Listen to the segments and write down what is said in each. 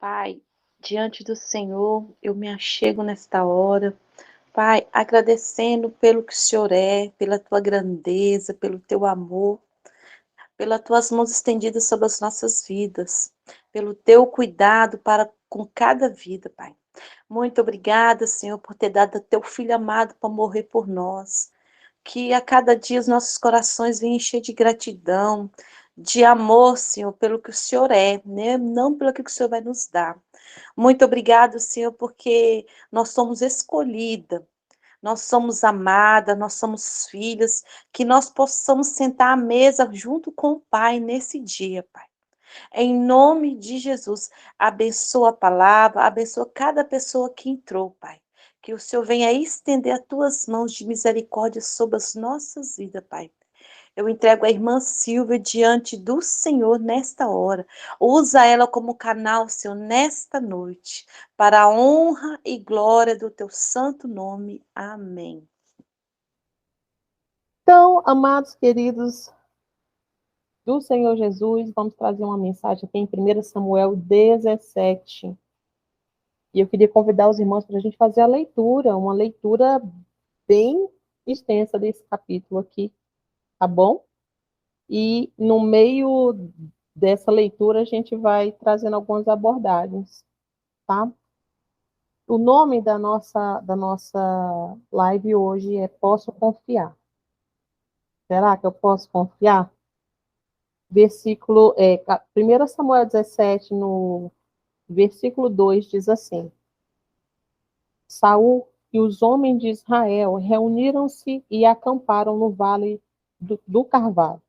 Pai, diante do Senhor, eu me achego nesta hora, Pai, agradecendo pelo que o Senhor é, pela tua grandeza, pelo teu amor, pelas tuas mãos estendidas sobre as nossas vidas, pelo teu cuidado para com cada vida, Pai. Muito obrigada, Senhor, por ter dado teu filho amado para morrer por nós. Que a cada dia os nossos corações venham encher de gratidão, de amor, Senhor, pelo que o Senhor é, né? Não pelo que o Senhor vai nos dar. Muito obrigado, Senhor, porque nós somos escolhida, nós somos amadas, nós somos filhas, que nós possamos sentar à mesa junto com o Pai nesse dia, Pai. Em nome de Jesus, abençoa a palavra, abençoa cada pessoa que entrou, Pai. Que o Senhor venha estender as tuas mãos de misericórdia sobre as nossas vidas, Pai. Eu entrego a irmã Silvia diante do Senhor nesta hora. Usa ela como canal, Senhor, nesta noite, para a honra e glória do teu santo nome. Amém. Então, amados queridos do Senhor Jesus, vamos trazer uma mensagem aqui em 1 Samuel 17. E eu queria convidar os irmãos para a gente fazer a leitura, uma leitura bem extensa desse capítulo aqui, tá bom? E no meio dessa leitura a gente vai trazendo algumas abordagens, tá? O nome da nossa live hoje é Posso Confiar. Será que eu posso confiar? Versículo, 1 Samuel 17, no versículo 2, diz assim: Saul e os homens de Israel reuniram-se e acamparam no vale do Carvalho,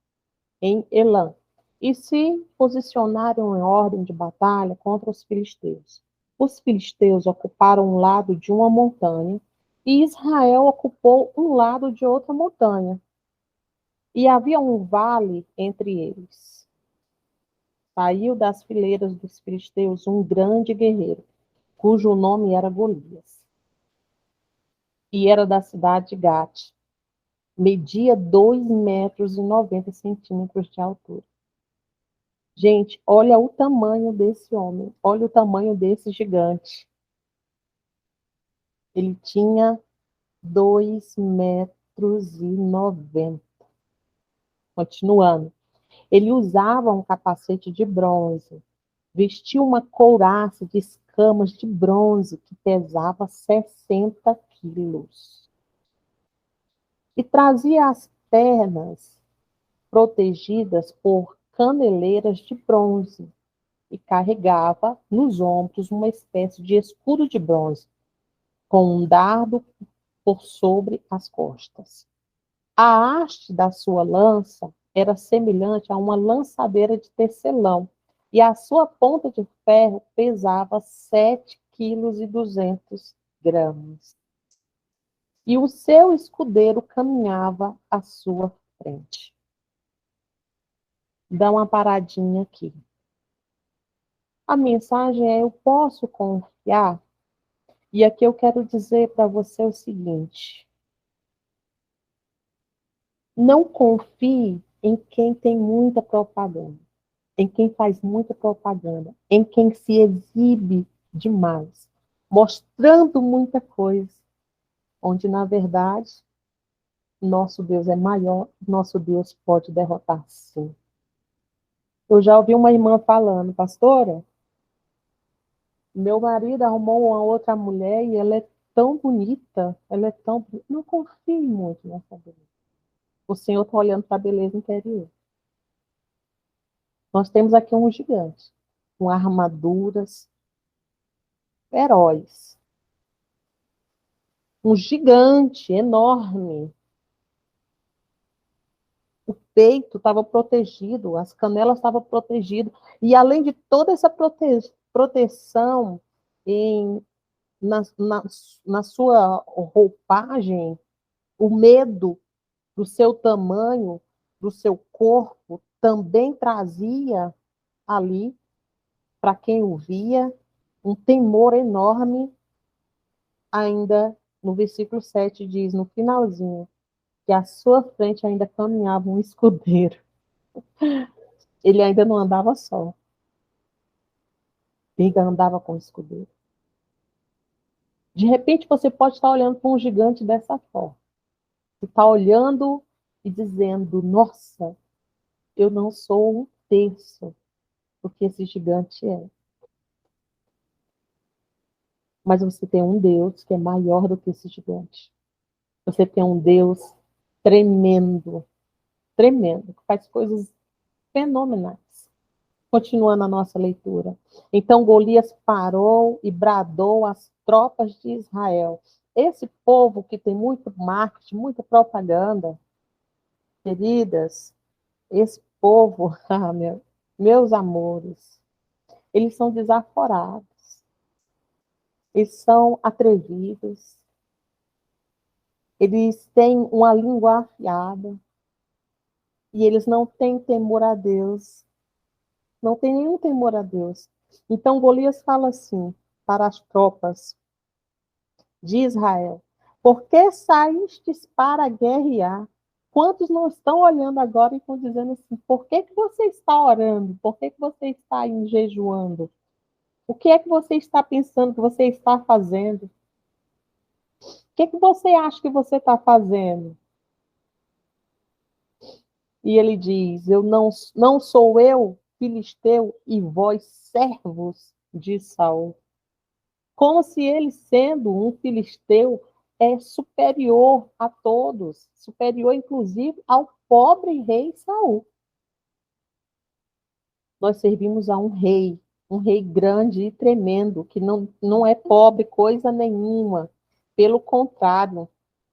em Elã, e se posicionaram em ordem de batalha contra os filisteus. Os filisteus ocuparam um lado de uma montanha e Israel ocupou um lado de outra montanha. E havia um vale entre eles. Saiu das fileiras dos filisteus um grande guerreiro, cujo nome era Golias, e era da cidade de Gate. Media 2,90 metros de altura. Gente, olha o tamanho desse homem, olha o tamanho desse gigante. Ele tinha 2,90 metros. Continuando. Ele usava um capacete de bronze, vestia uma couraça de escamas de bronze que pesava 60 quilos. E trazia as pernas protegidas por caneleiras de bronze e carregava nos ombros uma espécie de escudo de bronze, com um dardo por sobre as costas. A haste da sua lança era semelhante a uma lançadeira de tecelão, e a sua ponta de ferro pesava 7,2 kg. E o seu escudeiro caminhava à sua frente. Dá uma paradinha aqui. A mensagem é: eu posso confiar? E aqui eu quero dizer para você o seguinte: não confie em quem tem muita propaganda, em quem faz muita propaganda, em quem se exibe demais, mostrando muita coisa, onde na verdade nosso Deus é maior, nosso Deus pode derrotar sim. Eu já ouvi uma irmã falando: pastora, meu marido arrumou uma outra mulher e ela é tão bonita, ela é tão. Não confie muito nessa beleza. O Senhor está olhando para a beleza interior. Nós temos aqui um gigante, com armaduras, heróis. Um gigante enorme. O peito estava protegido, as canelas estavam protegidas. E além de toda essa proteção em, na, na, na sua roupagem, o medo do seu tamanho, do seu corpo, também trazia ali, para quem o via, um temor enorme. Ainda no versículo 7 diz, no finalzinho, que à sua frente ainda caminhava um escudeiro. Ele ainda não andava só. Quem andava com escudeiro. De repente, você pode estar olhando para um gigante dessa forma. Você está olhando e dizendo, nossa, eu não sou um terço do que esse gigante é. Mas você tem um Deus que é maior do que esse gigante. Você tem um Deus tremendo, tremendo, que faz coisas fenomenais. Continuando a nossa leitura. Então Golias parou e bradou às tropas de Israel. Esse povo que tem muito marketing, muita propaganda, queridas, esse povo, meus amores, eles são desaforados, eles são atrevidos, eles têm uma língua afiada e eles não têm temor a Deus, não tem nenhum temor a Deus. Então Golias fala assim para as tropas de Israel: por que saístes para guerrear? Quantos não estão olhando agora e estão dizendo assim, por que você está orando? Por que você está jejuando? O que é que você está pensando que você está fazendo? O que é que você acha que você está fazendo? E ele diz, não sou eu, filisteu, e vós, servos de Saul. Como se ele, sendo um filisteu, é superior a todos, superior, inclusive, ao pobre rei Saul. Nós servimos a um rei grande e tremendo, que não é pobre coisa nenhuma. Pelo contrário,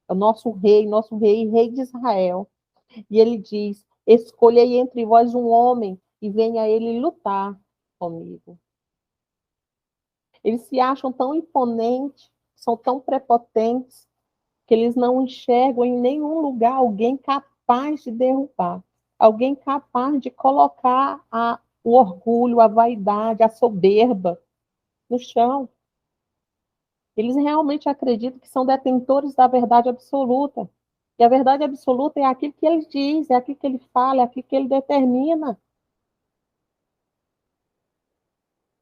é o nosso rei, rei de Israel. E ele diz, escolhei entre vós um homem e venha ele lutar comigo. Eles se acham tão imponentes, são tão prepotentes, que eles não enxergam em nenhum lugar alguém capaz de derrubar, alguém capaz de colocar o orgulho, a vaidade, a soberba no chão. Eles realmente acreditam que são detentores da verdade absoluta. E a verdade absoluta é aquilo que ele diz, é aquilo que ele fala, é aquilo que ele determina.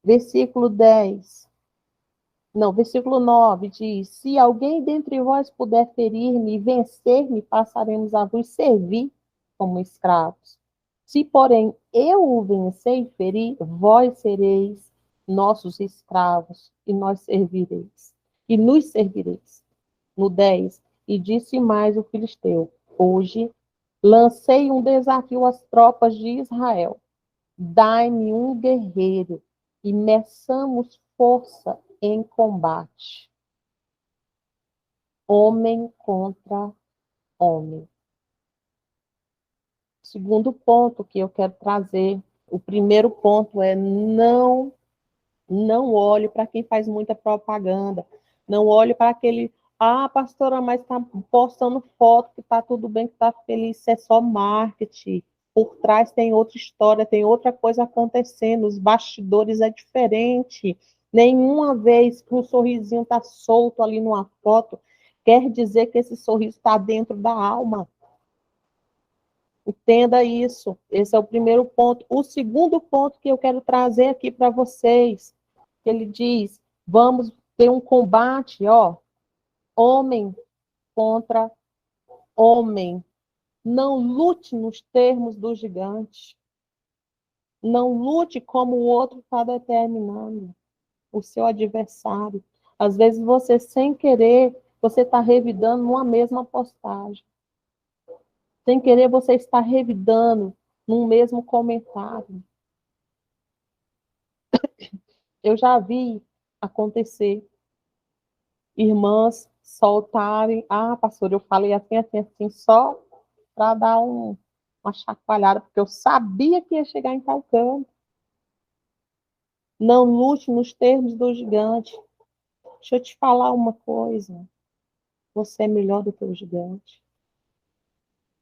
Versículo 10. Não, versículo 9 diz: se alguém dentre vós puder ferir-me e vencer-me, passaremos a vos servir como escravos. Se, porém, eu o vencer e ferir, vós sereis nossos escravos e nós servireis. E nos servireis. No 10, e disse mais o filisteu: hoje lancei um desafio às tropas de Israel. Dai-me um guerreiro e meçamos força em combate. Homem contra homem. Segundo ponto que eu quero trazer, o primeiro ponto é não olhe para quem faz muita propaganda. Não olhe para aquele, pastora, mas está postando foto que está tudo bem, que está feliz, isso é só marketing. Por trás tem outra história, tem outra coisa acontecendo, os bastidores é diferente. Nenhuma vez que um sorrisinho está solto ali numa foto, quer dizer que esse sorriso está dentro da alma. Entenda isso. Esse é o primeiro ponto. O segundo ponto que eu quero trazer aqui para vocês, ele diz, vamos ter um combate, homem contra homem. Não lute nos termos do gigante. Não lute como o outro está determinando, o seu adversário. Às vezes você, sem querer, você está revidando numa mesma postagem. Sem querer, você está revidando num mesmo comentário. Eu já vi acontecer irmãs soltarem, pastor, eu falei assim, assim, assim, só para dar uma chacoalhada, porque eu sabia que ia chegar em tal canto. Não lute nos termos do gigante. Deixa eu te falar uma coisa. Você é melhor do que o gigante.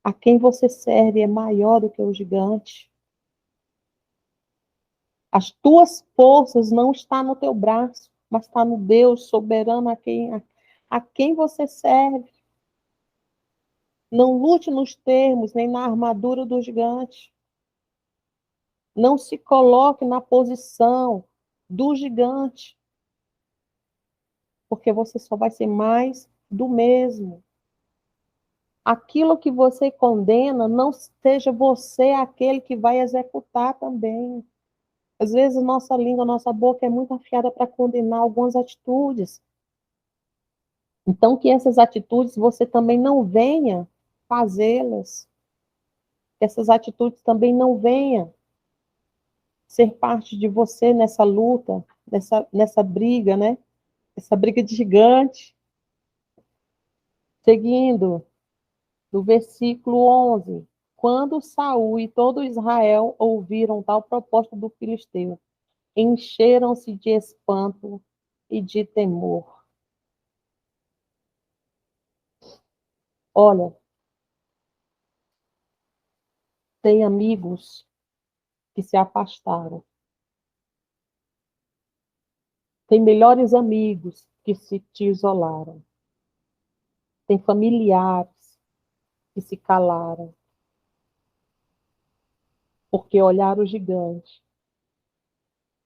A quem você serve é maior do que o gigante. As tuas forças não estão no teu braço, mas está no Deus soberano a quem você serve. Não lute nos termos, nem na armadura do gigante. Não se coloque na posição do gigante, porque você só vai ser mais do mesmo. Aquilo que você condena, não seja você aquele que vai executar também. Às vezes, nossa língua, nossa boca é muito afiada para condenar algumas atitudes. Então, que essas atitudes você também não venha fazê-las. Que essas atitudes também não venham ser parte de você nessa luta, nessa briga, né? Essa briga de gigante. Seguindo, no versículo 11. Quando Saul e todo Israel ouviram tal proposta do filisteu, encheram-se de espanto e de temor. Olha, tem amigos que se afastaram. Tem melhores amigos que se te isolaram. Tem familiares que se calaram porque olharam o gigante,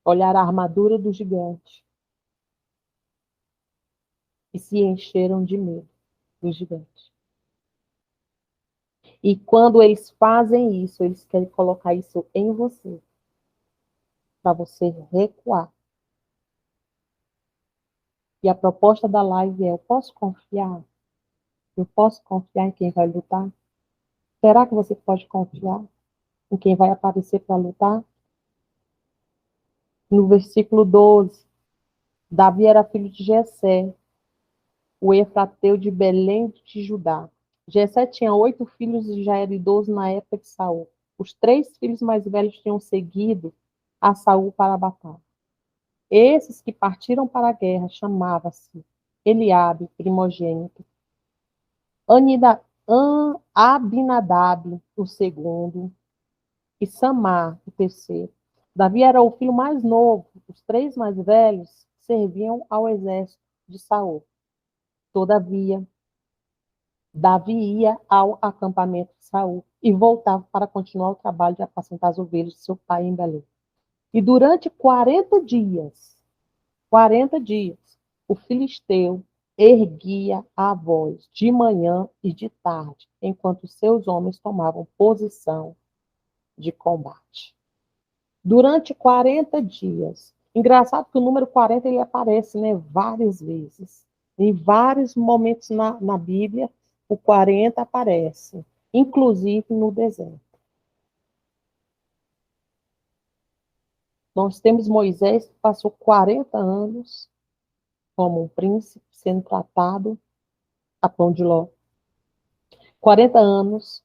olharam a armadura do gigante e se encheram de medo do gigante. E quando eles fazem isso, eles querem colocar isso em você, para você recuar. E a proposta da live é: eu posso confiar? Eu posso confiar em quem vai lutar? Será que você pode confiar em quem vai aparecer para lutar? No versículo 12, Davi era filho de Jessé, o efrateu de Belém de Judá. Jessé tinha 8 filhos e já era idoso na época de Saul. Os 3 filhos mais velhos tinham seguido a Saul para a batalha. Esses que partiram para a guerra chamavam-se Eliabe, primogênito, Abinadab, o segundo, e Samar, o terceiro. Davi era o filho mais novo, os 3 mais velhos serviam ao exército de Saul. Todavia, Davi ia ao acampamento de Saul e voltava para continuar o trabalho de apacentar as ovelhas de seu pai em Belém. E durante 40 dias, o filisteu erguia a voz de manhã e de tarde, enquanto seus homens tomavam posição de combate. Durante 40 dias. Engraçado que o número 40 ele aparece, né, várias vezes. Em vários momentos na Bíblia, o 40 aparece, inclusive no deserto. Nós temos Moisés, que passou 40 anos como um príncipe, sendo tratado a pão de ló. 40 anos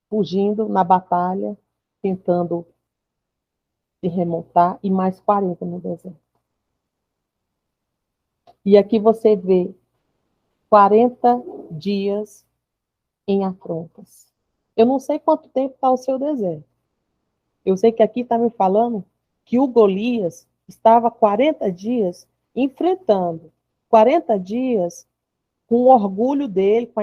fugindo na batalha, tentando se remontar, e mais 40 no deserto. E aqui você vê 40 dias em afrontas. Eu não sei quanto tempo está o seu deserto. Eu sei que aqui está me falando que o Golias estava 40 dias enfrentando, 40 dias com o orgulho dele, com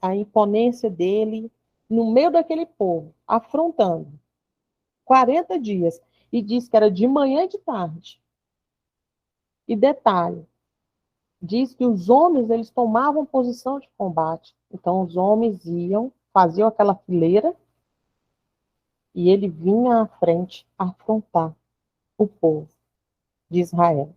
a imponência dele, no meio daquele povo, afrontando. 40 dias. E diz que era de manhã e de tarde. E detalhe, diz que os homens eles tomavam posição de combate. Então os homens iam, faziam aquela fileira e ele vinha à frente afrontar o povo de Israel.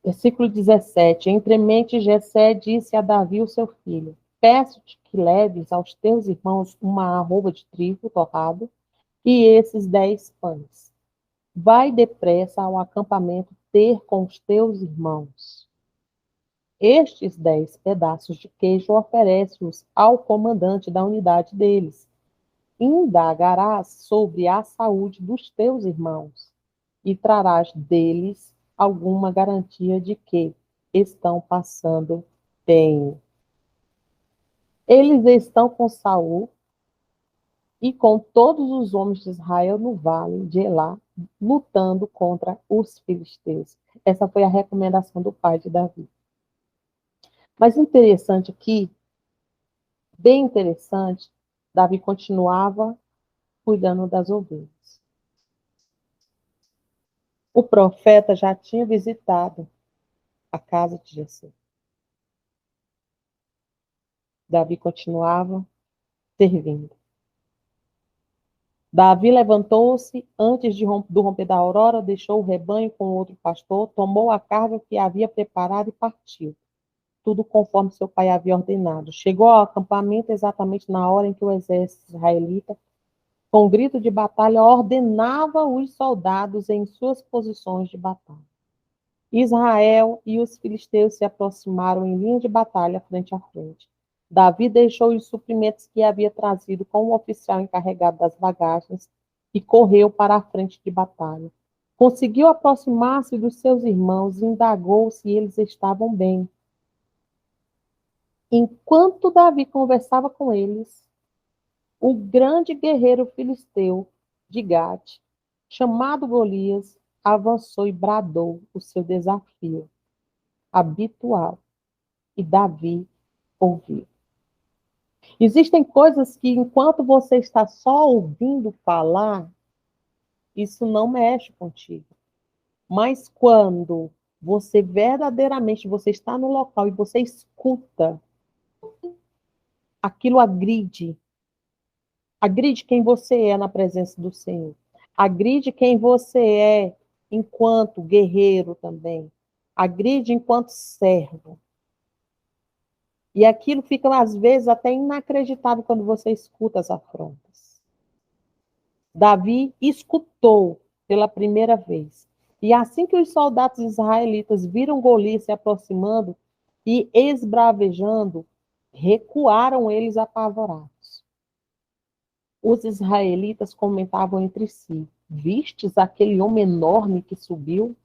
Versículo 17. Entremente Jessé disse a Davi, o seu filho: peço-te que leves aos teus irmãos uma arroba de trigo torrado e esses 10 pães. Vai depressa ao acampamento ter com os teus irmãos. Estes 10 pedaços de queijo oferece-os ao comandante da unidade deles. Indagarás sobre a saúde dos teus irmãos e trarás deles alguma garantia de que estão passando bem. Eles estão com Saul e com todos os homens de Israel no vale de Elá, lutando contra os filisteus. Essa foi a recomendação do pai de Davi. Mas interessante aqui, bem interessante, Davi continuava cuidando das ovelhas. O profeta já tinha visitado a casa de Jessé. Davi continuava servindo. Davi levantou-se antes do romper da aurora, deixou o rebanho com outro pastor, tomou a carga que havia preparado e partiu. Tudo conforme seu pai havia ordenado. Chegou ao acampamento exatamente na hora em que o exército israelita, com um grito de batalha, ordenava os soldados em suas posições de batalha. Israel e os filisteus se aproximaram em linha de batalha, frente a frente. Davi deixou os suprimentos que havia trazido com o oficial encarregado das bagagens e correu para a frente de batalha. Conseguiu aproximar-se dos seus irmãos e indagou se eles estavam bem. Enquanto Davi conversava com eles, o grande guerreiro filisteu de Gate, chamado Golias, avançou e bradou o seu desafio habitual. E Davi ouviu. Existem coisas que, enquanto você está só ouvindo falar, isso não mexe contigo. Mas quando você verdadeiramente você está no local e você escuta, aquilo agride. Agride quem você é na presença do Senhor. Agride quem você é enquanto guerreiro também. Agride enquanto servo. E aquilo fica, às vezes, até inacreditável quando você escuta as afrontas. Davi escutou pela primeira vez. E assim que os soldados israelitas viram Golias se aproximando e esbravejando, recuaram eles apavorados. Os israelitas comentavam entre si: vistes aquele homem enorme que subiu?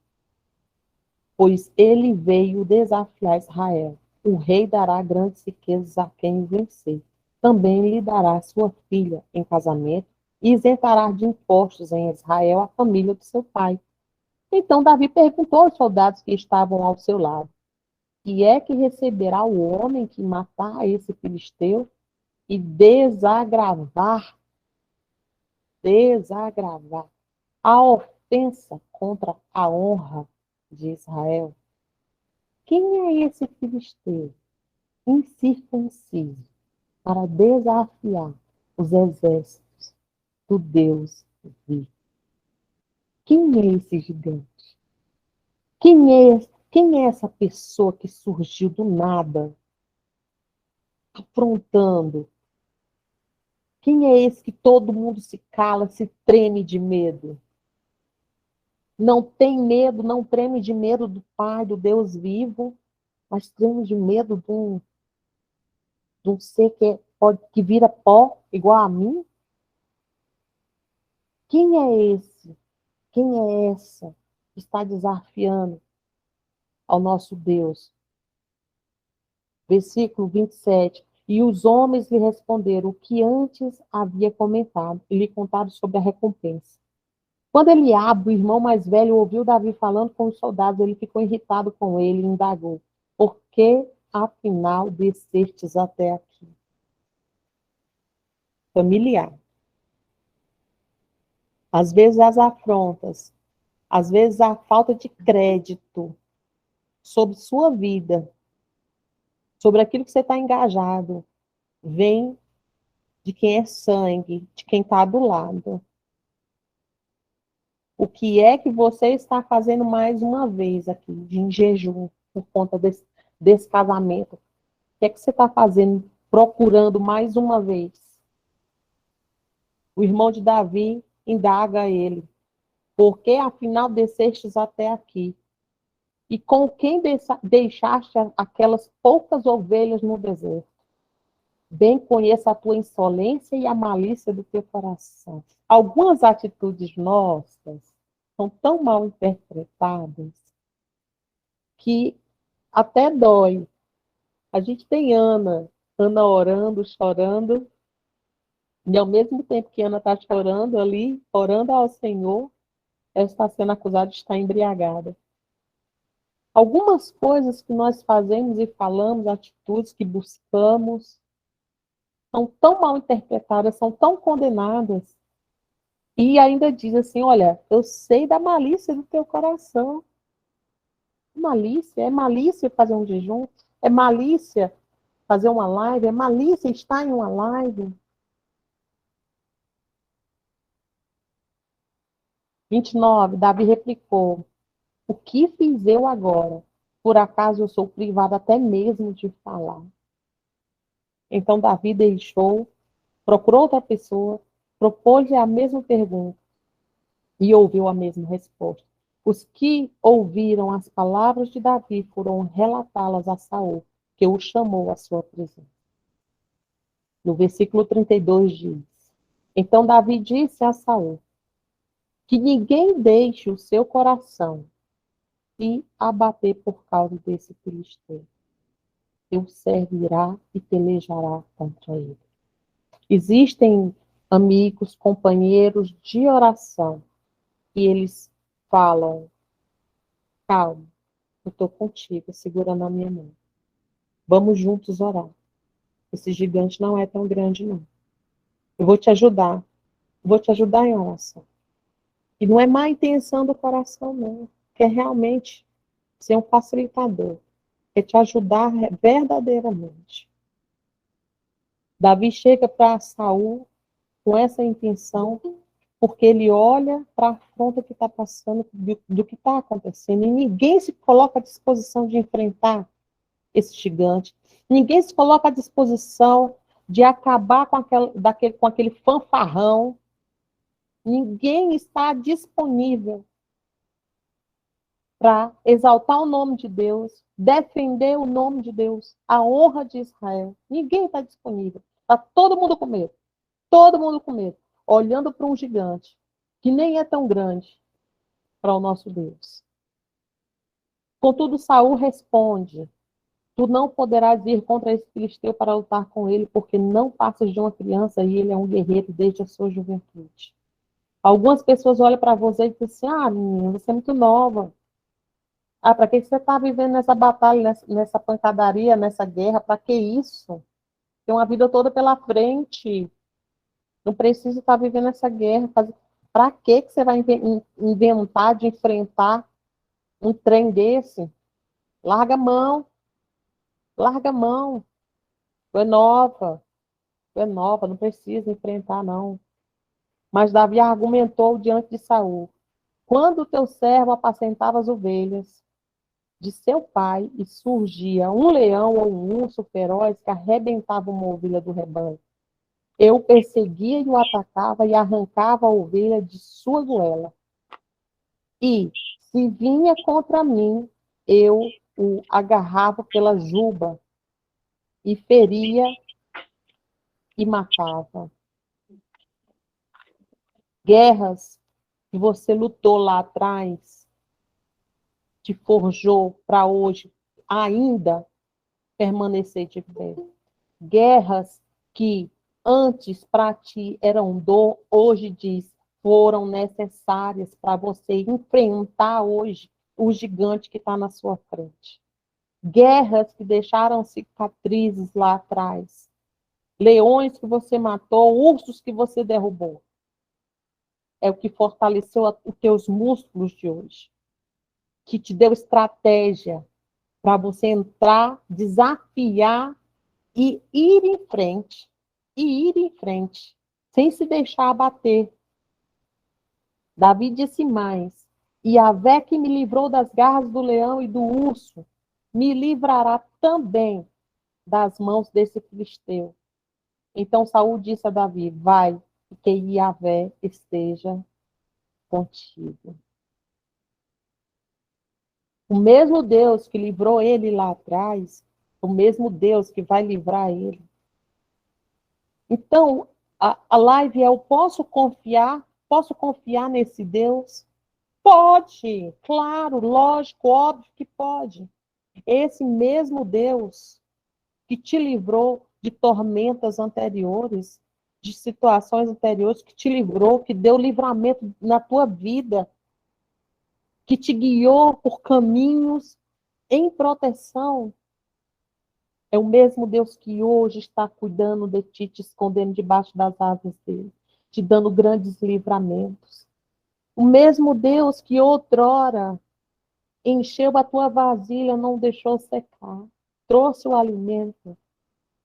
Pois ele veio desafiar Israel. O rei dará grandes riquezas a quem o vencer. Também lhe dará sua filha em casamento e isentará de impostos em Israel a família do seu pai. Então Davi perguntou aos soldados que estavam ao seu lado: e é que receberá o homem que matar esse filisteu e desagravar a ofensa contra a honra de Israel? Quem é esse filisteu incircunciso para desafiar os exércitos do Deus vivo? Quem é esse gigante? Quem é essa pessoa que surgiu do nada, afrontando? Quem é esse que todo mundo se cala, se treme de medo? Não tem medo, não treme de medo do Pai, do Deus vivo, mas treme de medo de um ser que vira pó, igual a mim? Quem é esse? Quem é essa que está desafiando ao nosso Deus? Versículo 27. E os homens lhe responderam o que antes havia comentado, e lhe contaram sobre a recompensa. Quando Eliabe, o irmão mais velho, ouviu Davi falando com os soldados, ele ficou irritado com ele e indagou: por que, afinal, descestes até aqui? Familiar. Às vezes as afrontas, às vezes a falta de crédito sobre sua vida, sobre aquilo que você está engajado, vem de quem é sangue, de quem está do lado. O que é que você está fazendo mais uma vez aqui, em jejum, por conta desse casamento? O que é que você está fazendo, procurando mais uma vez? O irmão de Davi indaga ele: por que afinal descestes até aqui? E com quem deixaste aquelas poucas ovelhas no deserto? Bem conheço a tua insolência e a malícia do teu coração. Algumas atitudes nossas são tão mal interpretadas que até dói. A gente tem Ana orando, chorando, e ao mesmo tempo que Ana está chorando ali, orando ao Senhor, ela está sendo acusada de estar embriagada. Algumas coisas que nós fazemos e falamos, atitudes que buscamos, são tão mal interpretadas, são tão condenadas, E ainda diz assim, olha, eu sei da malícia do teu coração. Malícia, é malícia fazer um jejum, é malícia fazer uma live, é malícia estar em uma live. 29, Davi replicou, o que fiz eu agora? Por acaso eu sou privado até mesmo de falar? Então Davi deixou, procurou outra pessoa, propôs-lhe a mesma pergunta e ouviu a mesma resposta. Os que ouviram as palavras de Davi foram relatá-las a Saul, que o chamou à sua presença. No versículo 32 diz: Então Davi disse a Saul: que ninguém deixe o seu coração se abater por causa desse filisteu. Teu servo irá e pelejará contra ele. Existem amigos, companheiros de oração, e eles falam: calma, eu estou contigo, segurando a minha mão. Vamos juntos orar. Esse gigante não é tão grande, não. Eu vou te ajudar. Vou te ajudar em oração. E não é má intenção do coração, não. É realmente ser um facilitador. É te ajudar verdadeiramente. Davi chega para Saul com essa intenção, porque ele olha para a afronta que está passando, do que está acontecendo, e ninguém se coloca à disposição de enfrentar esse gigante, ninguém se coloca à disposição de acabar com aquele fanfarrão, ninguém está disponível para exaltar o nome de Deus, defender o nome de Deus, a honra de Israel. Ninguém está disponível. Está todo mundo com medo. Todo mundo com medo. Olhando para um gigante que nem é tão grande para o nosso Deus. Contudo, Saul responde: tu não poderás ir contra esse filisteu para lutar com ele, porque não passas de uma criança e ele é um guerreiro desde a sua juventude. Algumas pessoas olham para você e dizem assim: ah, menina, você é muito nova. Ah, para que você está vivendo nessa batalha, nessa pancadaria, nessa guerra? Para que isso? Tem uma vida toda pela frente. Não precisa estar vivendo essa guerra. Para que você vai inventar de enfrentar um trem desse? Larga a mão. Larga a mão. Tu é nova, não precisa enfrentar, não. Mas Davi argumentou diante de Saul: quando o teu servo apacentava as ovelhas de seu pai e surgia um leão ou um urso feroz que arrebentava uma ovelha do rebanho, eu perseguia e o atacava e arrancava a ovelha de sua goela. E, se vinha contra mim, eu o agarrava pela juba e feria e matava. Guerras que você lutou lá atrás, te forjou para hoje ainda permanecer de pé. Guerras que antes para ti eram dor, hoje diz, foram necessárias para você enfrentar hoje o gigante que está na sua frente. Guerras que deixaram cicatrizes lá atrás. Leões que você matou, ursos que você derrubou. É o que fortaleceu os teus músculos de hoje. Que te deu estratégia para você entrar, desafiar e ir em frente. E ir em frente, sem se deixar abater. Davi disse mais: e Yahvé que me livrou das garras do leão e do urso, me livrará também das mãos desse filisteu. Então Saul disse a Davi: vai, e que Yahvé esteja contigo. O mesmo Deus que livrou ele lá atrás, o mesmo Deus que vai livrar ele. Então, a live é: eu posso confiar nesse Deus? Pode, claro, lógico, óbvio que pode. Esse mesmo Deus que te livrou de tormentas anteriores, de situações anteriores, que te livrou, que deu livramento na tua vida, que te guiou por caminhos em proteção, é o mesmo Deus que hoje está cuidando de ti, te escondendo debaixo das asas dele, te dando grandes livramentos. O mesmo Deus que outrora encheu a tua vasilha, não deixou secar, trouxe o alimento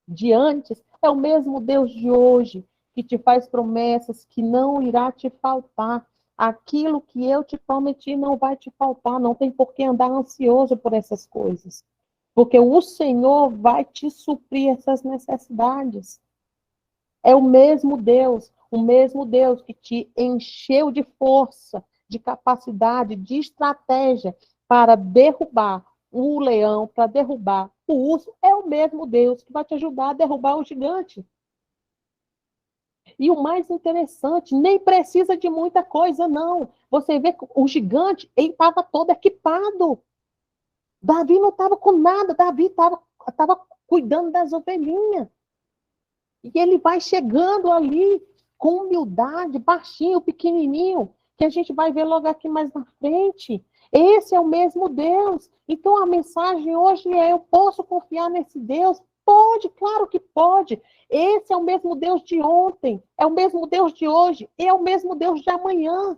de antes, é o mesmo Deus de hoje que te faz promessas que não irá te faltar. Aquilo que eu te prometi não vai te faltar, não tem por que andar ansioso por essas coisas. Porque o Senhor vai te suprir essas necessidades. É o mesmo Deus que te encheu de força, de capacidade, de estratégia para derrubar o leão, para derrubar o urso, é o mesmo Deus que vai te ajudar a derrubar o gigante. E o mais interessante, nem precisa de muita coisa, não. Você vê que o gigante, ele estava todo equipado. Davi não estava com nada, Davi estava cuidando das ovelhinhas. E ele vai chegando ali com humildade, baixinho, pequenininho, que a gente vai ver logo aqui mais na frente. Esse é o mesmo Deus. Então a mensagem hoje é: eu posso confiar nesse Deus? Pode, claro que pode. Esse é o mesmo Deus de ontem, é o mesmo Deus de hoje, é o mesmo Deus de amanhã.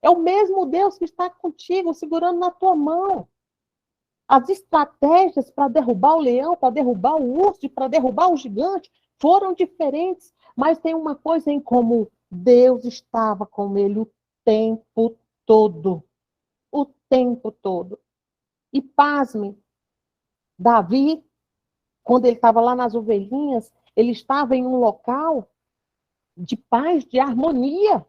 É o mesmo Deus que está contigo, segurando na tua mão. As estratégias para derrubar o leão, para derrubar o urso, para derrubar o gigante, foram diferentes, mas tem uma coisa em comum: Deus estava com ele o tempo todo. O tempo todo. E pasme, Davi, quando ele estava lá nas ovelhinhas, ele estava em um local de paz, de harmonia.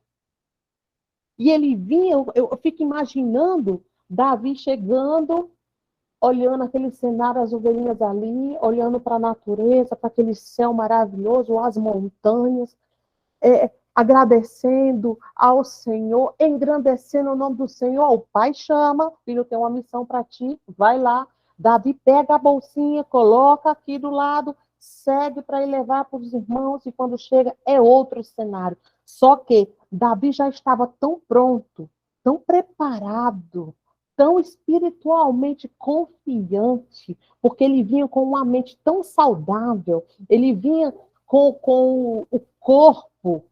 E ele vinha, eu fico imaginando Davi chegando, olhando aquele cenário, as ovelhinhas ali, olhando para a natureza, para aquele céu maravilhoso, as montanhas, agradecendo ao Senhor, engrandecendo o nome do Senhor. O pai chama: filho, tem uma missão para ti, vai lá. Davi pega a bolsinha, coloca aqui do lado, segue para ir levar para os irmãos, e quando chega é outro cenário. Só que Davi já estava tão pronto, tão preparado, tão espiritualmente confiante, porque ele vinha com uma mente tão saudável, ele vinha com o corpo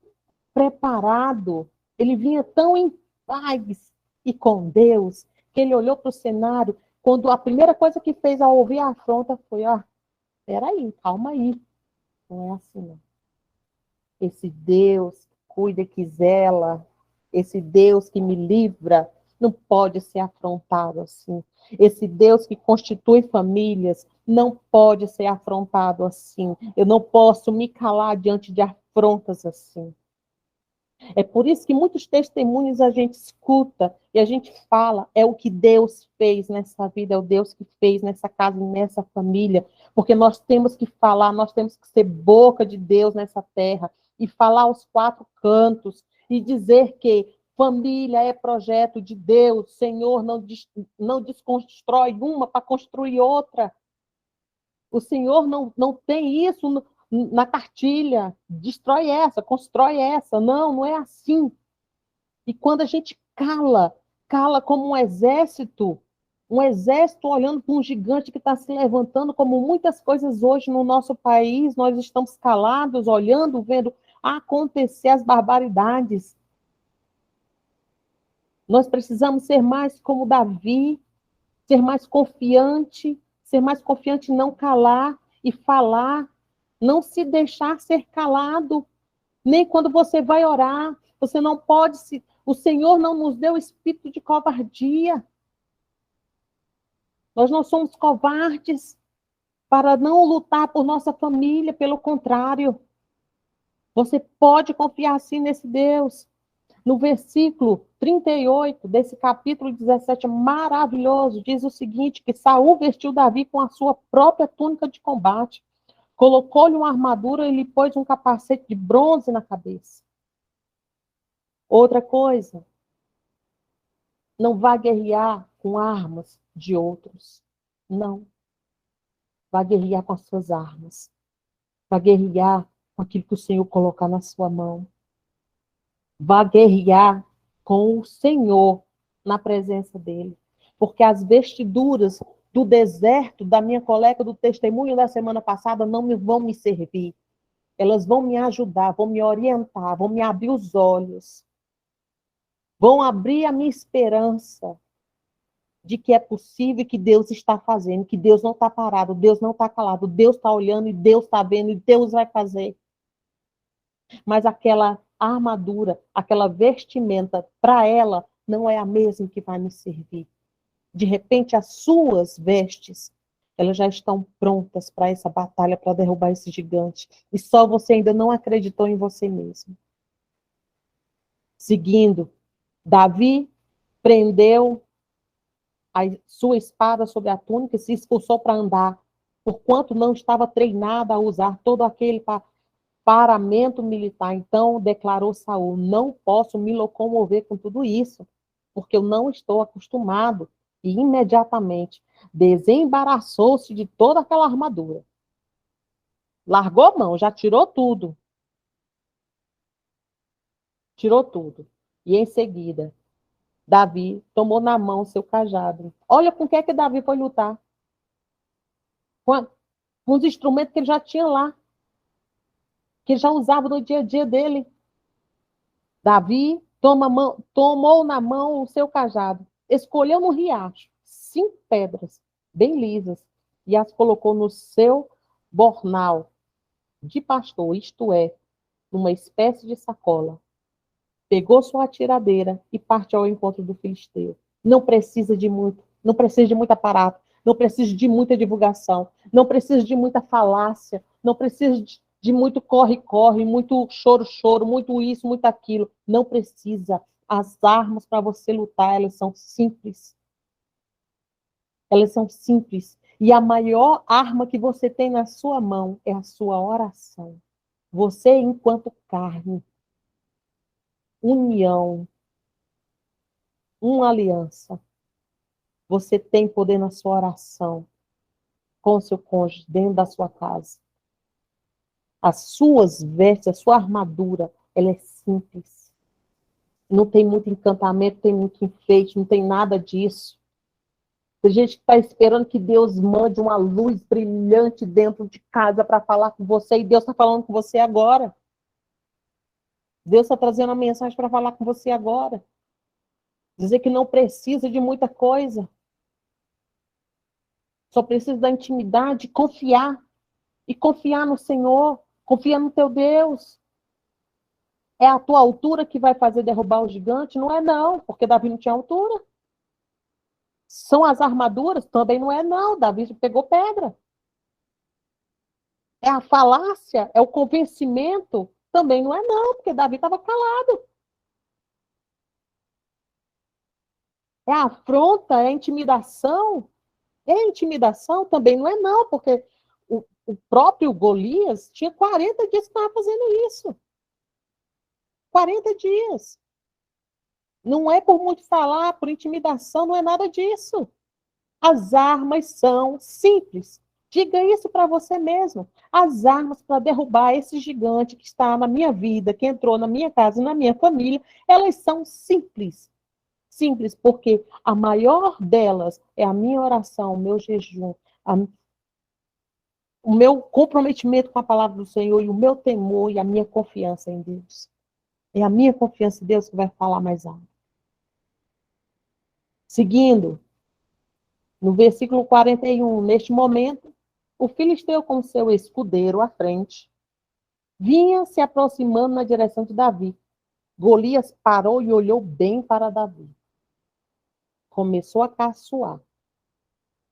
preparado, ele vinha tão em paz e com Deus, que ele olhou para o cenário, quando a primeira coisa que fez ao ouvir a afronta foi: peraí, calma aí, não é assim não. Esse Deus que cuida, que zela, esse Deus que me livra, não pode ser afrontado assim. Esse Deus que constitui famílias não pode ser afrontado assim. Eu não posso me calar diante de afrontas assim. É por isso que muitos testemunhos a gente escuta e a gente fala: é o que Deus fez nessa vida, é o Deus que fez nessa casa, nessa família, porque nós temos que falar, nós temos que ser boca de Deus nessa terra e falar aos quatro cantos e dizer que família é projeto de Deus. Senhor não desconstrói uma para construir outra. O Senhor não tem isso na cartilha: destrói essa, constrói essa. Não, não é assim. E quando a gente cala como um exército olhando para um gigante que está se levantando, como muitas coisas hoje no nosso país, nós estamos calados, olhando, vendo acontecer as barbaridades. Nós precisamos ser mais como Davi, ser mais confiante em não calar e falar, não se deixar ser calado. Nem quando você vai orar, você não pode se... O Senhor não nos deu espírito de covardia. Nós não somos covardes para não lutar por nossa família, pelo contrário. Você pode confiar sim nesse Deus. No versículo 38 desse capítulo 17, maravilhoso, diz o seguinte: que Saul vestiu Davi com a sua própria túnica de combate, colocou-lhe uma armadura e lhe pôs um capacete de bronze na cabeça. Outra coisa, não vá guerrear com armas de outros. Não. Vá guerrear com as suas armas. Vá guerrear com aquilo que o Senhor colocar na sua mão. Vá guerrear com o Senhor na presença dele. Porque as vestiduras do deserto, da minha colega do testemunho da semana passada, não vão me servir. Elas vão me ajudar, vão me orientar, vão me abrir os olhos, vão abrir a minha esperança de que é possível e que Deus está fazendo, que Deus não está parado, Deus não está calado, Deus está olhando e Deus está vendo e Deus vai fazer. Mas aquela armadura, aquela vestimenta, para ela, não é a mesma que vai me servir. De repente, as suas vestes, elas já estão prontas para essa batalha, para derrubar esse gigante. E só você ainda não acreditou em você mesmo. Seguindo, Davi prendeu a sua espada sobre a túnica e se esforçou para andar, porquanto não estava treinada a usar todo aquele paramento militar. Então declarou Saul: não posso me locomover com tudo isso, porque eu não estou acostumado. E imediatamente desembaraçou-se de toda aquela armadura. Largou a mão, já tirou tudo. Tirou tudo. E em seguida, Davi tomou na mão seu cajado. Olha com o que é que Davi foi lutar. Com os instrumentos que ele já tinha lá, que ele já usava no dia a dia dele. Davi tomou na mão o seu cajado, escolheu no riacho 5 pedras bem lisas e as colocou no seu bornal de pastor, isto é, numa espécie de sacola. Pegou sua tiradeira e partiu ao encontro do filisteu. Não precisa de muito, não precisa de muito aparato, não precisa de muita divulgação, não precisa de muita falácia, não precisa de muito corre-corre, muito choro-choro, muito isso, muito aquilo. Não precisa. As armas para você lutar, elas são simples. Elas são simples. E a maior arma que você tem na sua mão é a sua oração. Você, enquanto carne, união, uma aliança. Você tem poder na sua oração com o seu cônjuge, dentro da sua casa. As suas vestes, a sua armadura, ela é simples. Não tem muito encantamento, tem muito enfeite, não tem nada disso. Tem gente que está esperando que Deus mande uma luz brilhante dentro de casa para falar com você, e Deus está falando com você agora. Deus está trazendo uma mensagem para falar com você agora. Dizer que não precisa de muita coisa. Só precisa da intimidade, confiar. E confiar no Senhor, confiar no teu Deus. É a tua altura que vai fazer derrubar o gigante? Não é não, porque Davi não tinha altura. São as armaduras? Também não é não, Davi pegou pedra. É a falácia? É o convencimento? Também não é não, porque Davi estava calado. É a afronta? É a intimidação? É a intimidação? Também não é não, porque o próprio Golias tinha 40 dias que estava fazendo isso. 40 dias. Não é por muito falar, por intimidação, não é nada disso. As armas são simples. Diga isso para você mesmo. As armas para derrubar esse gigante que está na minha vida, que entrou na minha casa e na minha família, elas são simples. Simples, porque a maior delas é a minha oração, o meu jejum, o meu comprometimento com a palavra do Senhor e o meu temor e a minha confiança em Deus. É a minha confiança em Deus que vai falar mais alto. Seguindo, no versículo 41, neste momento, o filisteu com seu escudeiro à frente vinha se aproximando na direção de Davi. Golias parou e olhou bem para Davi. Começou a caçoar,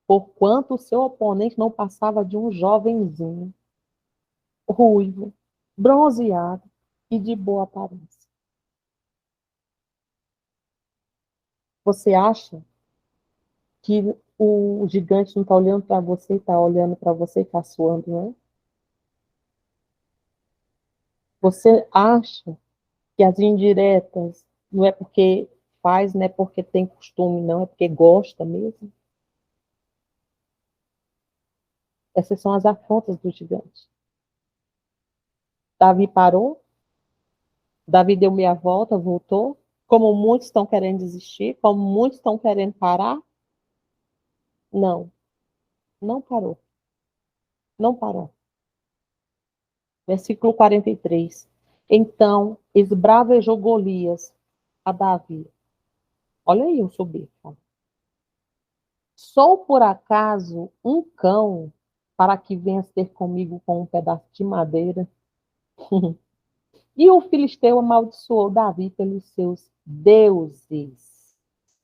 porquanto o seu oponente não passava de um jovenzinho, ruivo, bronzeado e de boa aparência. Você acha que o gigante não está olhando para você, está olhando para você e caçoando, não? Você acha que as indiretas não é porque faz, não é porque tem costume, não, é porque gosta mesmo? Essas são as afrontas do gigante. Davi parou, Davi deu meia volta, voltou, como muitos estão querendo desistir, como muitos estão querendo parar. Não, não parou, não parou. Versículo 43. Então esbravejou Golias a Davi. Olha aí o soberbo. Sou por acaso um cão para que venhas ter comigo com um pedaço de madeira? E o filisteu amaldiçoou Davi pelos seus deuses,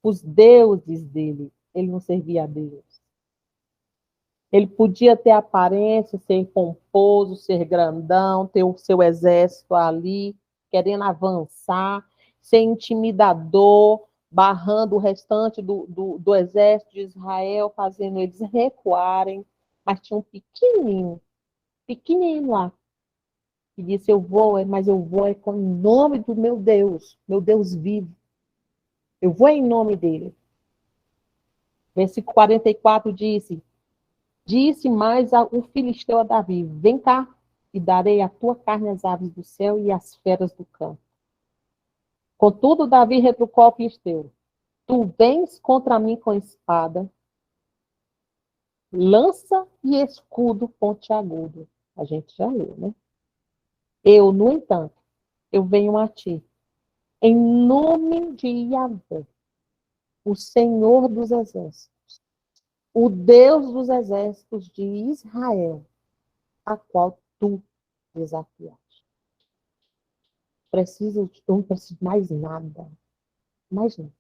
os deuses dele. Ele não servia a Deus. Ele podia ter aparência, ser pomposo, ser grandão, ter o seu exército ali, querendo avançar, ser intimidador, barrando o restante do exército de Israel, fazendo eles recuarem. Mas tinha um pequenininho lá, que disse: Eu vou, mas eu vou é com o nome do meu Deus vivo. Eu vou em nome dele. Versículo 44 disse mais o filisteu a Davi: Vem cá, e darei a tua carne às aves do céu e às feras do campo. Contudo, Davi retrucou ao filisteu: Tu vens contra mim com espada, lança e escudo pontiagudo. A gente já leu, né? Eu, no entanto, eu venho a ti, em nome de Yahvé, o Senhor dos exércitos, o Deus dos exércitos de Israel, a qual tu desafiaste. Eu não preciso mais nada, mais nada.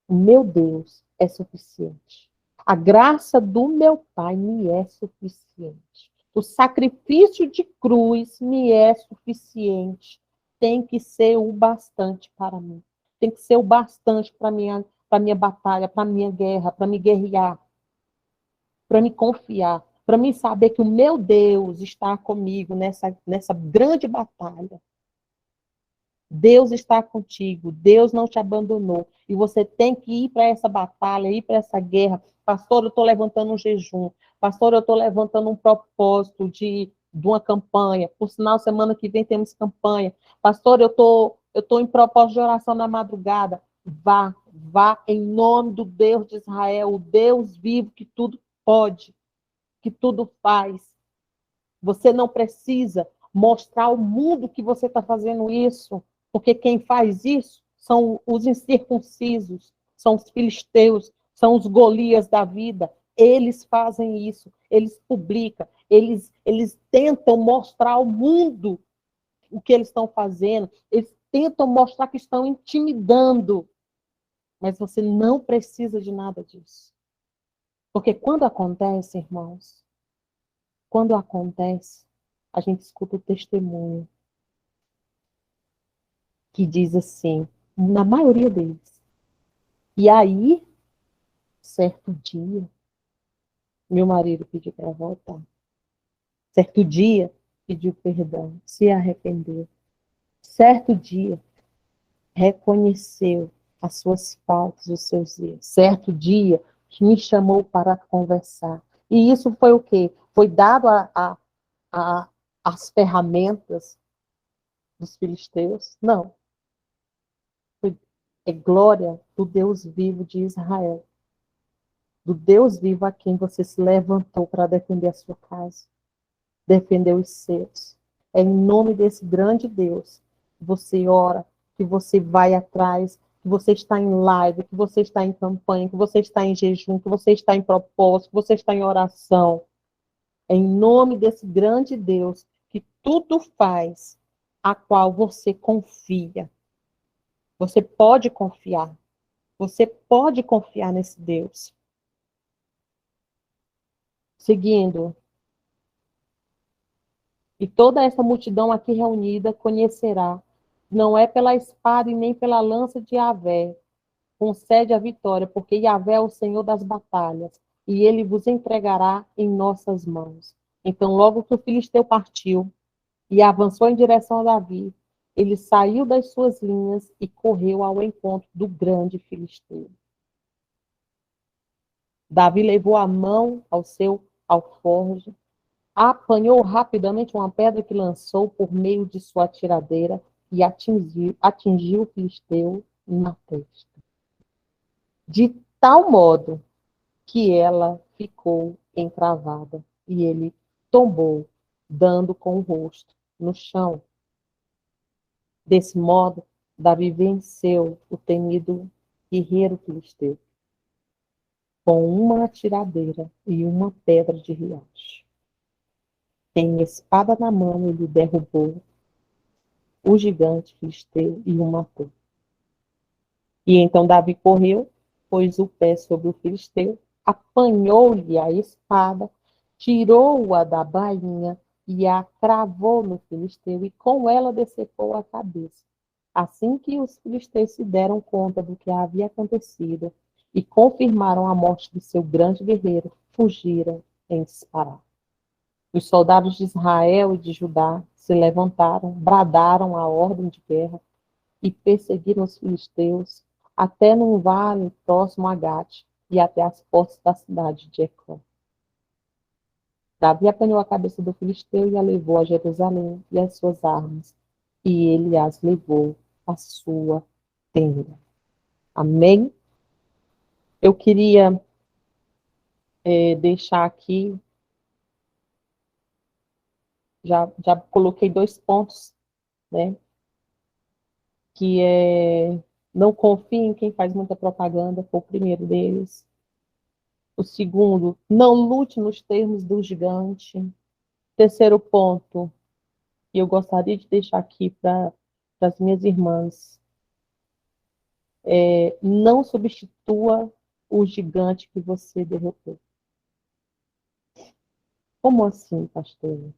O meu Deus é suficiente. A graça do meu Pai me é suficiente. O sacrifício de cruz me é suficiente. Tem que ser o bastante para mim. Tem que ser o bastante para minha batalha, para minha guerra, para me guerrear, para me confiar, para me saber que o meu Deus está comigo nessa grande batalha. Deus está contigo, Deus não te abandonou. E você tem que ir para essa batalha, ir para essa guerra. Pastor, eu estou levantando um jejum. Pastor, eu estou levantando um propósito de uma campanha. Por sinal, semana que vem temos campanha. Pastor, eu tô em propósito de oração na madrugada. Vá em nome do Deus de Israel, o Deus vivo que tudo pode, que tudo faz. Você não precisa mostrar ao mundo que você está fazendo isso, porque quem faz isso são os incircuncisos, são os filisteus, são os Golias da vida. Eles fazem isso, eles publicam, eles tentam mostrar ao mundo o que eles estão fazendo, eles tentam mostrar que estão intimidando, mas você não precisa de nada disso. Porque quando acontece, irmãos, quando acontece, a gente escuta o testemunho que diz assim, na maioria deles. E aí, certo dia, meu marido pediu para voltar. Certo dia, pediu perdão, se arrependeu. Certo dia, reconheceu as suas faltas, os seus erros. Certo dia, que me chamou para conversar. E isso foi o quê? Foi dado a, as ferramentas dos filisteus? Não. É glória do Deus vivo de Israel, do Deus vivo a quem você se levantou para defender a sua casa, defender os seus. É em nome desse grande Deus que você ora, que você vai atrás, que você está em live, que você está em campanha, que você está em jejum, que você está em propósito, que você está em oração. É em nome desse grande Deus que tudo faz, a qual você confia. Você pode confiar. Você pode confiar nesse Deus. Seguindo, e toda essa multidão aqui reunida conhecerá, não é pela espada e nem pela lança de Yahvé, concede a vitória, porque Yahvé é o Senhor das batalhas, e ele vos entregará em nossas mãos. Então, logo que o filisteu partiu e avançou em direção a Davi, ele saiu das suas linhas e correu ao encontro do grande filisteu. Davi levou a mão ao seu alforje, apanhou rapidamente uma pedra que lançou por meio de sua tiradeira e atingiu o filisteu na testa. De tal modo que ela ficou encravada e ele tombou dando com o rosto no chão. Desse modo, Davi venceu o temido guerreiro filisteu com uma atiradeira e uma pedra de riacho. Tem espada na mão, ele derrubou o gigante filisteu e o matou. E então Davi correu, pôs o pé sobre o filisteu, apanhou-lhe a espada, tirou-a da bainha e a cravou no filisteu, e com ela decepou a cabeça. Assim que os filisteus se deram conta do que havia acontecido e confirmaram a morte de seu grande guerreiro, fugiram em disparada. Os soldados de Israel e de Judá se levantaram, bradaram a ordem de guerra e perseguiram os filisteus até num vale próximo a Gate e até as portas da cidade de Ecrón. Davi apanhou a cabeça do filisteu e a levou a Jerusalém e as suas armas, e ele as levou à sua tenda. Amém? Eu queria deixar aqui, já coloquei 2 pontos, né? Que é não confie em quem faz muita propaganda, foi o primeiro deles. O segundo, não lute nos termos do gigante. Terceiro ponto, e eu gostaria de deixar aqui para as minhas irmãs, não substitua o gigante que você derrotou. Como assim, pastor?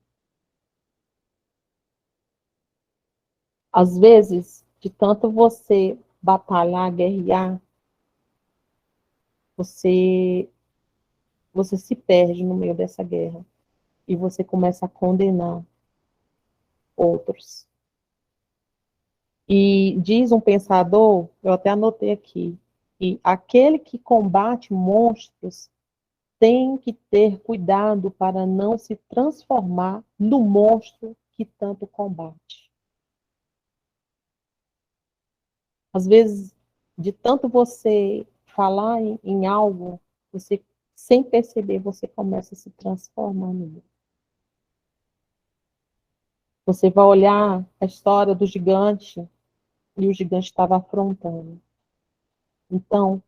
Às vezes, de tanto você batalhar, guerrear, você se perde no meio dessa guerra e você começa a condenar outros. E diz um pensador, eu até anotei aqui, que aquele que combate monstros tem que ter cuidado para não se transformar no monstro que tanto combate. Às vezes, de tanto você falar em algo, você, sem perceber, você começa a se transformar nele. Você vai olhar a história do gigante e o gigante estava afrontando. Então,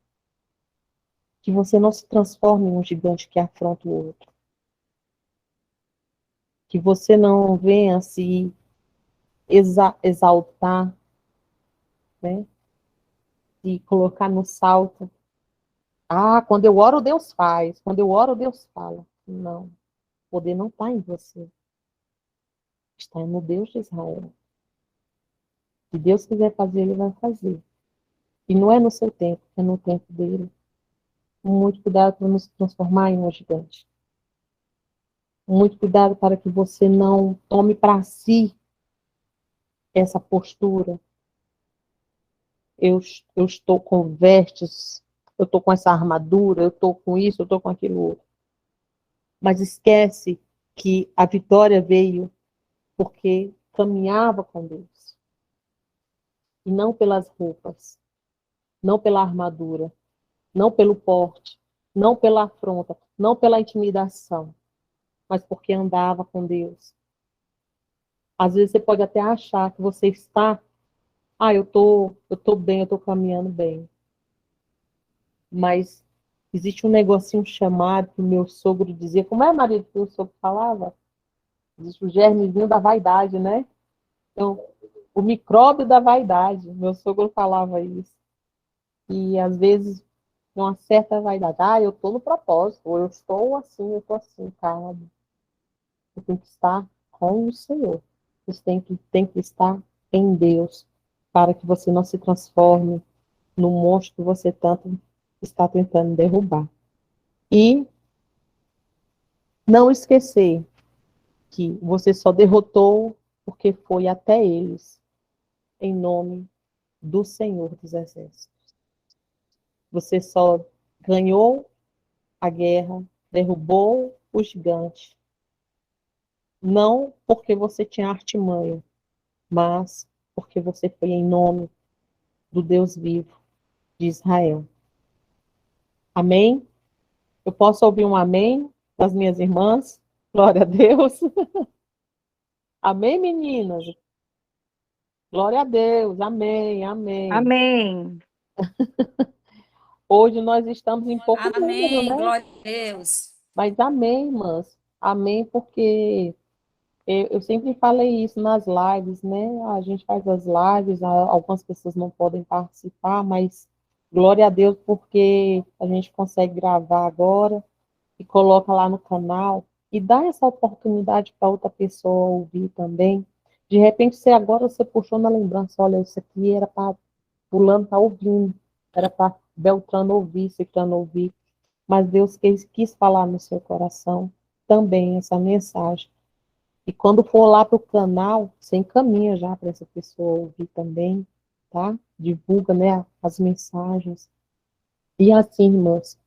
que você não se transforme em um gigante que afronta o outro. Que você não venha se exaltar, né? E colocar no salto. Ah, quando eu oro, Deus faz. Quando eu oro, Deus fala. Não. O poder não está em você. Está no Deus de Israel. Se Deus quiser fazer, Ele vai fazer. E não é no seu tempo, é no tempo dele. Muito cuidado para não se transformar em um gigante. Muito cuidado para que você não tome para si essa postura. Eu estou com vestes, eu estou com essa armadura, eu estou com isso, eu estou com aquilo outro. Mas esquece que a vitória veio porque caminhava com Deus. E não pelas roupas, não pela armadura, não pelo porte, não pela afronta, não pela intimidação, mas porque andava com Deus. Às vezes você pode até achar que você está, eu tô bem, eu tô caminhando bem. Mas existe um negocinho chamado que o meu sogro dizia, como é, marido, que o sogro falava? Existe o germezinho da vaidade, né? Então, o micróbio da vaidade, meu sogro falava isso. E às vezes, uma certa vaidade, eu estou no propósito, ou eu estou assim, eu estou assim, cara. Você tem que estar com o Senhor. Você tem que estar em Deus, para que você não se transforme no monstro que você tanto está tentando derrubar. E não esquecer que você só derrotou porque foi até eles, em nome do Senhor dos Exércitos. Você só ganhou a guerra, derrubou o gigante, não porque você tinha artimanha, mas porque você foi em nome do Deus vivo de Israel. Amém? Eu posso ouvir um amém das minhas irmãs? Glória a Deus. Amém, meninas? Glória a Deus. Amém, amém. Amém. Hoje nós estamos em pouco número, Amém, né? glória a Deus. Mas amém, irmãs. Amém, porque eu sempre falei isso nas lives, né? A gente faz as lives, algumas pessoas não podem participar, mas glória a Deus porque a gente consegue gravar agora e coloca lá no canal e dá essa oportunidade para outra pessoa ouvir também. De repente, você puxou na lembrança, olha, isso aqui era para fulano estar ouvindo, era para Beltrano ouvir, Ciclano ouvir, mas Deus quis falar no seu coração também essa mensagem. E quando for lá para o canal, você encaminha já para essa pessoa ouvir também, tá? Divulga, né, as mensagens. E assim, irmãs,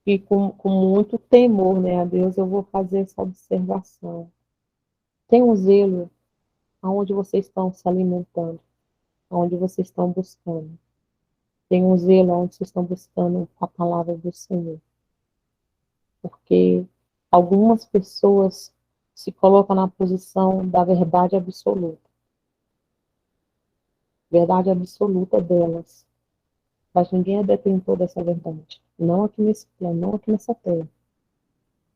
e com muito temor, né, a Deus, eu vou fazer essa observação. Tem um zelo aonde vocês estão se alimentando, aonde vocês estão buscando. Tem um zelo aonde vocês estão buscando a palavra do Senhor. Porque algumas pessoas se colocam na posição da verdade absoluta delas. Mas ninguém é detentor dessa verdade. Não aqui nesse plano, não aqui nessa terra.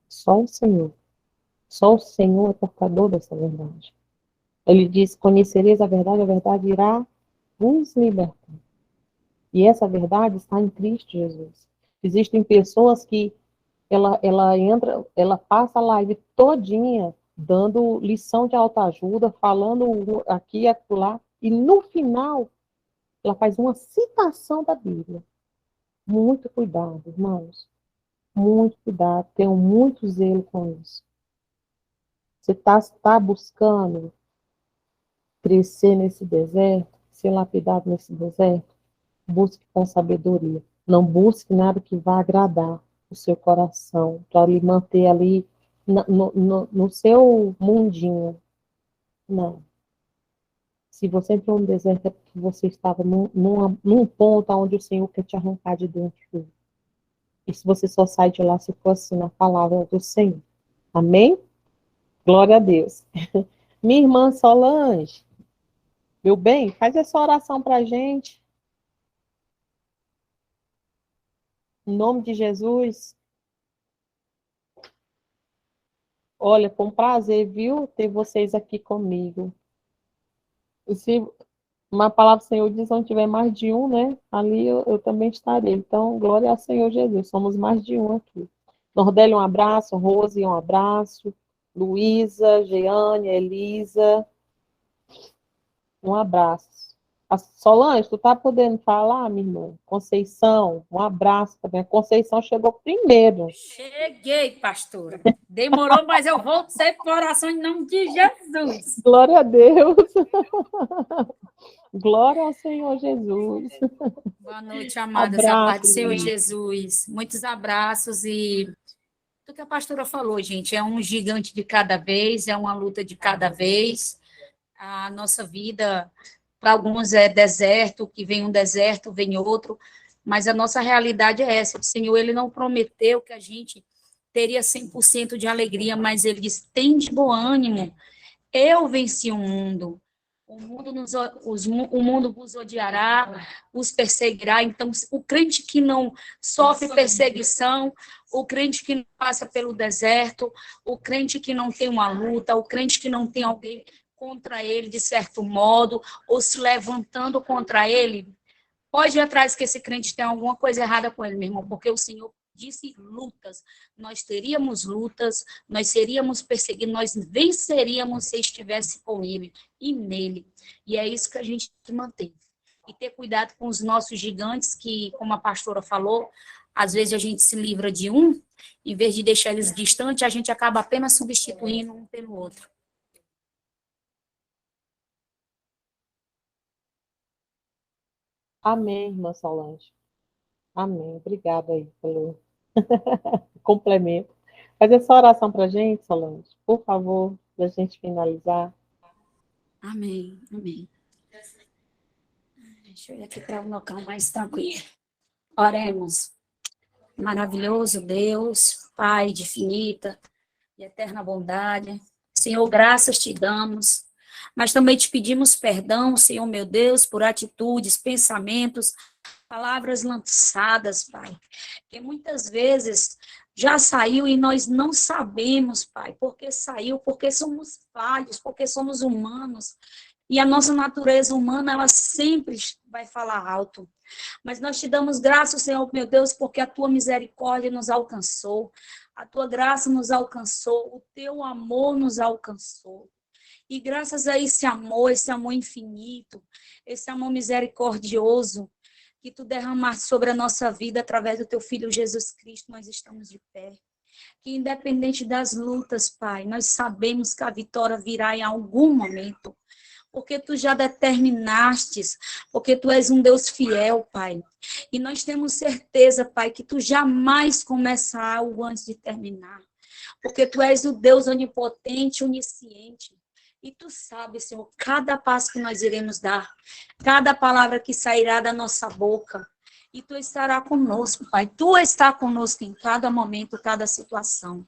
Só o Senhor. Só o Senhor é portador dessa verdade. Ele diz: conhecereis a verdade irá vos libertar. E essa verdade está em Cristo Jesus. Existem pessoas que ela entra, ela passa a live todinha dando lição de autoajuda, falando aqui e acolá, e no final ela faz uma citação da Bíblia. Muito cuidado, irmãos. Muito cuidado. Tenham muito zelo com isso. Você está buscando crescer nesse deserto, ser lapidado nesse deserto? Busque com sabedoria. Não busque nada que vá agradar o seu coração, para lhe manter ali no seu mundinho. Não. Se você entrou no deserto é porque você estava num ponto onde o Senhor quer te arrancar de dentro. E se você só sai de lá se for assim na palavra do Senhor. Amém? Glória a Deus. Minha irmã Solange, meu bem, faz essa oração para a gente. Em nome de Jesus. Olha, foi um prazer, viu, ter vocês aqui comigo. E se uma palavra do Senhor diz, onde tiver mais de um, né? Ali eu também estarei. Então, glória ao Senhor Jesus. Somos mais de um aqui. Nordélia, um abraço. Rose, um abraço. Luísa, Jeane, Elisa, um abraço. A Solange, tu tá podendo falar, minha irmã? Conceição, um abraço também. A Conceição chegou primeiro. Cheguei, pastora. Demorou, mas eu vou ser por oração em nome de Jesus. Glória a Deus. Glória ao Senhor Jesus. Boa noite, amadas. A paz Abraço, do Senhor irmã. Jesus. Muitos abraços e o que a pastora falou, gente, é um gigante de cada vez, é uma luta de cada vez. A nossa vida, para alguns é deserto, que vem um deserto, vem outro, mas a nossa realidade é essa. O Senhor, ele não prometeu que a gente teria 100% de alegria, mas ele diz: tem de bom ânimo, eu venci o mundo. O mundo vos odiará, os perseguirá. Então, o crente que não sofre perseguição, o crente que não passa pelo deserto, o crente que não tem uma luta, o crente que não tem alguém contra ele, de certo modo, ou se levantando contra ele, pode ir atrás que esse crente tem alguma coisa errada com ele, meu irmão, porque o Senhor disse lutas. Nós teríamos lutas, nós seríamos perseguidos, nós venceríamos se estivesse com ele e nele. E é isso que a gente mantém. E ter cuidado com os nossos gigantes, que, como a pastora falou, às vezes a gente se livra de um, em vez de deixar eles distantes, a gente acaba apenas substituindo um pelo outro. Amém, irmã Solange. Amém. Obrigada aí pelo complemento. Faz essa oração para a gente, Solange, por favor, para a gente finalizar. Amém, amém. Deixa eu ir aqui para um local mais tranquilo. Oremos. Maravilhoso Deus, Pai de infinita e eterna bondade. Senhor, graças te damos mas também te pedimos perdão, Senhor meu Deus, por atitudes, pensamentos, palavras lançadas, Pai, que muitas vezes já saiu e nós não sabemos, Pai, porque saiu, porque somos falhos, porque somos humanos, e a nossa natureza humana, ela sempre vai falar alto. Mas nós te damos graças, Senhor, meu Deus, porque a tua misericórdia nos alcançou, a tua graça nos alcançou, o teu amor nos alcançou. E graças a esse amor infinito, esse amor misericordioso, que tu derramaste sobre a nossa vida através do teu Filho Jesus Cristo, nós estamos de pé. Que independente das lutas, Pai, nós sabemos que a vitória virá em algum momento, porque tu já determinastes, porque tu és um Deus fiel, Pai. E nós temos certeza, Pai, que tu jamais começará algo antes de terminar, porque tu és o Deus onipotente, onisciente. E tu sabes, Senhor, cada passo que nós iremos dar, cada palavra que sairá da nossa boca, e tu estará conosco, Pai. Tu está conosco em cada momento, cada situação.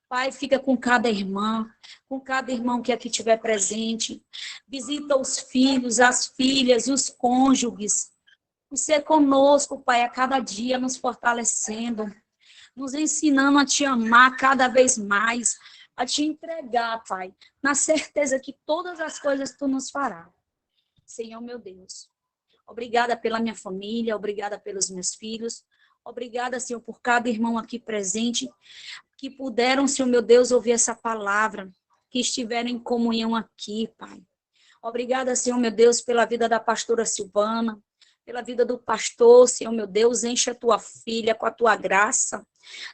Pai, fica com cada irmã, com cada irmão que aqui estiver presente. Visita os filhos, as filhas, os cônjuges. E ser conosco, Pai, a cada dia nos fortalecendo, nos ensinando a te amar cada vez mais, a te entregar, Pai, na certeza que todas as coisas tu nos fará. Senhor, meu Deus, obrigada pela minha família, obrigada pelos meus filhos, obrigada, Senhor, por cada irmão aqui presente, que puderam, Senhor, meu Deus, ouvir essa palavra, que estiveram em comunhão aqui, Pai. Obrigada, Senhor, meu Deus, pela vida da pastora Silvana, pela vida do pastor, Senhor, meu Deus, enche a tua filha com a tua graça.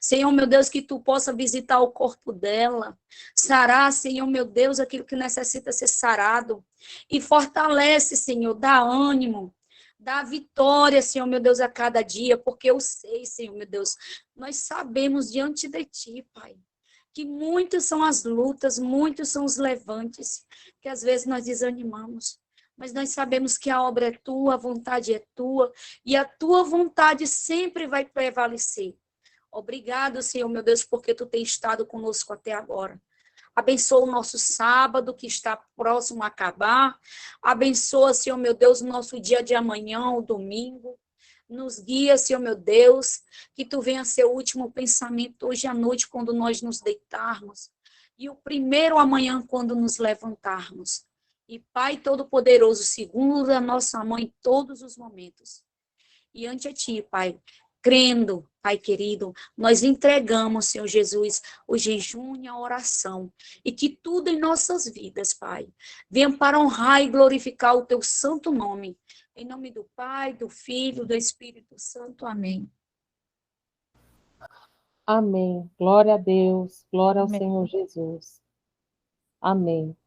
Senhor, meu Deus, que tu possa visitar o corpo dela, sarar, Senhor, meu Deus, aquilo que necessita ser sarado, e fortalece, Senhor, dá ânimo, dá vitória, Senhor, meu Deus, a cada dia, porque eu sei, Senhor, meu Deus, nós sabemos diante de ti, Pai, que muitas são as lutas, muitos são os levantes, que às vezes nós desanimamos, mas nós sabemos que a obra é tua, a vontade é tua, e a tua vontade sempre vai prevalecer. Obrigado, Senhor, meu Deus, porque tu tens estado conosco até agora. Abençoa o nosso sábado, que está próximo a acabar. Abençoa, Senhor, meu Deus, o nosso dia de amanhã, o domingo. Nos guia, Senhor, meu Deus, que tu venha ser o último pensamento hoje à noite, quando nós nos deitarmos. E o primeiro amanhã, quando nos levantarmos. E Pai Todo-Poderoso, segura a nossa mão em todos os momentos. E ante a ti, Pai, crendo, Pai querido, nós entregamos, Senhor Jesus, o jejum e a oração, e que tudo em nossas vidas, Pai, venha para honrar e glorificar o teu santo nome. Em nome do Pai, do Filho, do Espírito Santo. Amém. Amém. Glória a Deus. Glória ao Amém. Senhor Jesus. Amém.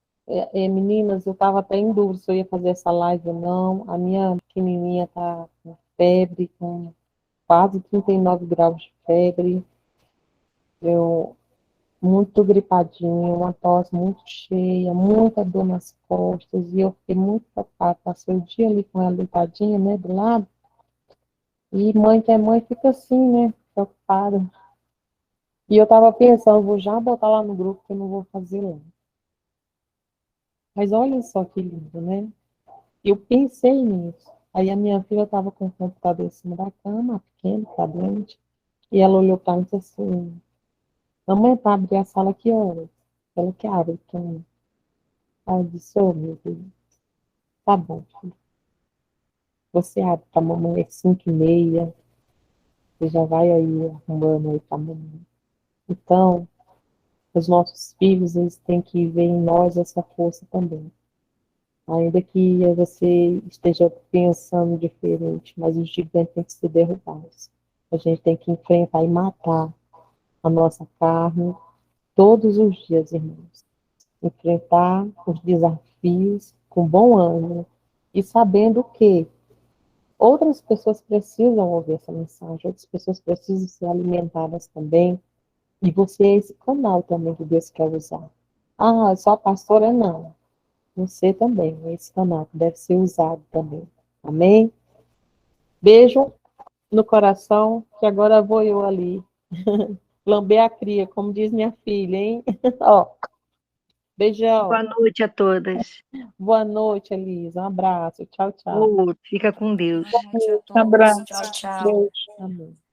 Meninas, eu estava até em dúvida se eu ia fazer essa live ou não. A minha pequenininha está com febre, com quase 39 graus de febre. Eu muito gripadinha, uma tosse muito cheia, muita dor nas costas, e eu fiquei muito preocupada. Passei o dia ali com ela deitadinha, né, do lado. E mãe que é mãe fica assim, né, preocupada. E eu estava pensando, vou já botar lá no grupo que eu não vou fazer lá. Mas olha só que lindo, né? Eu pensei nisso. Aí a minha filha estava com o computador em cima da cama, pequena, tá doente. E ela olhou para mim e disse assim: mamãe, para abrir a sala que horas? Ela que abre, então. Aí eu disse: ô, meu Deus, tá bom, filho. Você abre para a mamãe às 5h30. Você já vai aí arrumando aí para a mamãe. Então, os nossos filhos, eles têm que ver em nós essa força também. Ainda que você esteja pensando diferente, mas os gigantes têm que ser derrubados. A gente tem que enfrentar e matar a nossa carne todos os dias, irmãos. Enfrentar os desafios com bom ânimo e sabendo que outras pessoas precisam ouvir essa mensagem, outras pessoas precisam ser alimentadas também. E você é esse canal também que Deus quer usar. Ah, só a pastora não. Você também, esse canal que deve ser usado também. Amém? Beijo no coração, que agora vou eu ali lamber a cria, como diz minha filha, hein? Ó. Beijão. Boa noite a todas. Boa noite, Elisa. Um abraço. Tchau, tchau. Fica com Deus. Boa noite a todos. Abraço. Tchau, tchau. Beijo. Amém.